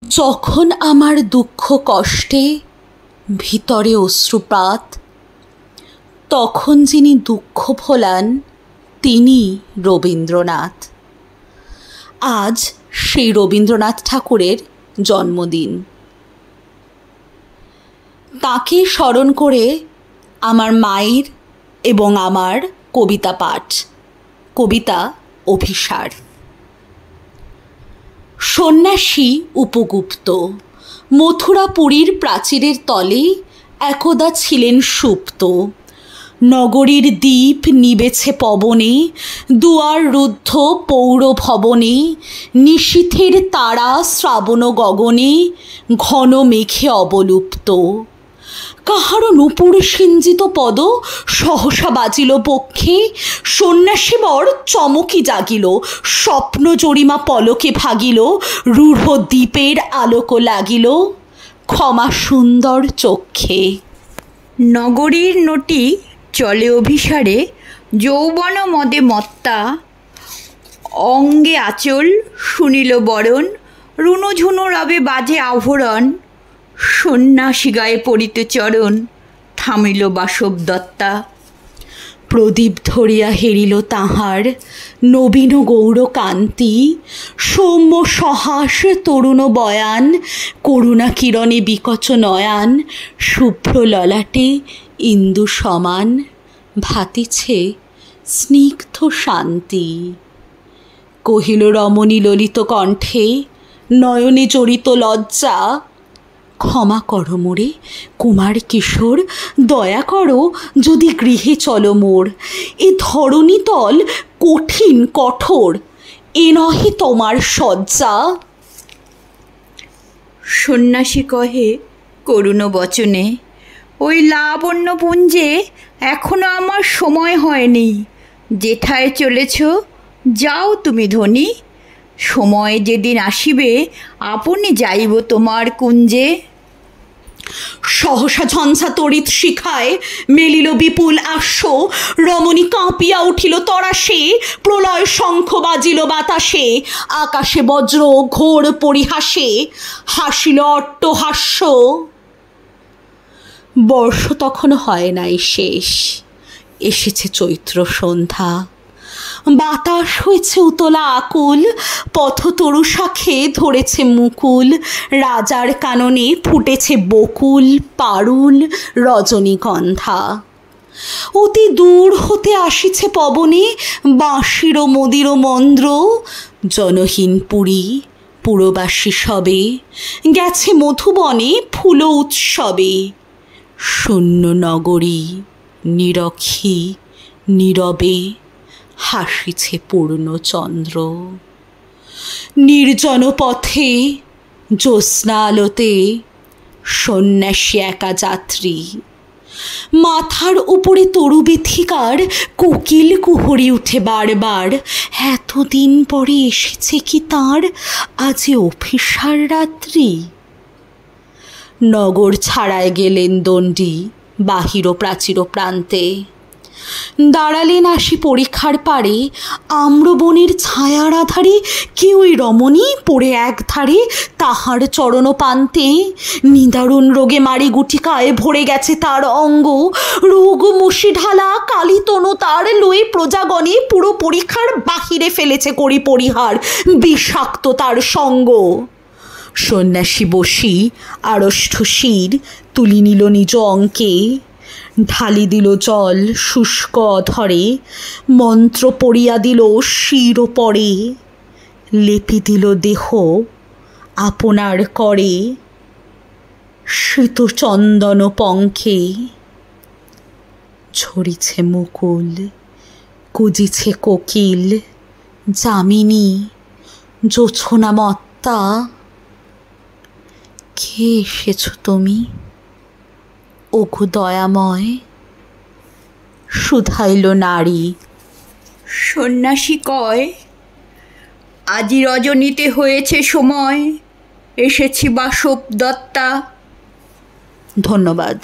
যখন আমার দুঃখ কষ্টে ভিতরে অশ্রুপাত, তখন যিনি দুঃখ ভোলান তিনি রবীন্দ্রনাথ। আজ সেই রবীন্দ্রনাথ ঠাকুরের জন্মদিন। তাকে স্মরণ করে আমার মায়ের এবং আমার কবিতা পাঠ। কবিতা অভিসার। সন্ন্যাসী উপগুপ্ত মথুরাপুরীর প্রাচীরের তলে একদা ছিলেন সুপ্ত। নগরীর দ্বীপ নিবেছে পবনে, দুয়ার রুদ্ধ পৌর ভবনে, নিশীথের তারা শ্রাবণ গগনে, ঘন মেঘে অবলুপ্ত। কাহারও নূপুর সিঞ্জিত পদ সহসা বাজিল বক্ষে, সন্ন্যাসীবর চমকি জাগিল, স্বপ্ন জরিমা পলকে ভাগিল, রূঢ় দ্বীপের আলোক লাগিল ক্ষমা সুন্দর চক্ষে। নগরীর নটি চলে অভিসারে, যৌবন মদে মত্তা, অঙ্গে আঁচল শুনিল বরণ, রুনুঝুনু রবে বাজে আভরণ, সন্ন্যাসী গায়ে পড়িতে চরণ, থামিল বাসব দত্তা। প্রদীপ ধরিয়া হেরিল তাহার নবীন গৌর কান্তি, সৌম্য সহাস তরুণ বয়ান, করুণা কিরণে বিকচ নয়ান, শুভ্র ললাটে ইন্দু সমান, ভাতিছে স্নিগ্ধ শান্তি। কহিল রমণী ললিত কণ্ঠে, নয়নে জড়িত লজ্জা, ক্ষমা করো মোরে কুমার কিশোর, দয়া করো যদি গৃহে চলো মোর। এ ধরণীতল কঠিন কঠোর, এ নহে তোমার শয্যা। সন্ন্যাসী কহে করুণ বচনে, ওই লাবণ্যপুঞ্জে এখনো আমার সময় হয়নি। যেথায় চলেছ যাও তুমি ধনী, সময় যেদিন আসিবে আপনি যাইব তোমার কুঞ্জে। সহসা ঝঞ্ঝা তড়িৎ শিখায় মেলিল বিপুল আশ্ব, রমণী কাঁপিয়া উঠিল তরাসে, প্রলয় শঙ্খ বাজিল বাতাসে, আকাশে বজ্র ঘোর পরিহাসে, হাসিল অট্টহাস্য। বর্ষ তখন হয় নাই শেষ, এসেছে চৈত্র সন্ধ্যা, বাতাস হয়েছে উতলা আকুল, পথতরু শাখে ধরেছে মুকুল, রাজার কাননে ফুটেছে বকুল, পারুল রজনীগন্ধা। অতি দূর হতে আসিছে পবনে বাঁশির মদির মন্দ্র, জনহীন পুরী পুরবাসী সবে গেছে মধুবনে ফুল উৎসবে। শূন্য নগরী নিরক্ষী নীরবে হাসিছে পূর্ণচন্দ্র। নির্জন পথে জ্যোৎস্না আলোতে সন্ন্যাসী একা যাত্রী, মাথার উপরে তরু বেথিকার কোকিল কুহরে উঠে বারবার, এতদিন পরে এসেছে কি তাঁর আজ অভিসার রাত্রি। নগর ছাড়ায় গেলেন দণ্ডী বাহির প্রাচীর প্রান্তে, দাঁড়ালেন আসি পরীক্ষার পারে, আম্রবনের ছায়ার আধারে কেউই রমণী পড়ে একধারে তাহার চরণ পান্তে। নিদারুণ রোগে মারি গুটিকায় ভরে গেছে তার অঙ্গ, রোগ মশি ঢালা কালী তনু তার লয়ে প্রজাগণে পুরো পরীক্ষার বাহিরে ফেলেছে করি পরিহার বিষাক্ত তার সঙ্গ। সন্ন্যাসী বসি আড়ষ্ঠ শির তুলি নিল নিজ অঙ্কে, ঢালি দিল জল শুষ্ক অধরে, মন্ত্র পড়িয়া দিল শির পরে, লেপি দিল দেহ আপনার করে শ্রীত চন্দন পঙ্কে। ঝরিছে মুকুল কুজিছে কোকিল, যামিনী জোছনা মত্তা, কে এসেছ তুমি ওগো দয়াময়। শুধাইল নারী। সন্ন্যাসী কয়, আজি রজনীতে হয়েছে সময়, এসেছি বাসব দত্তা। ধন্যবাদ।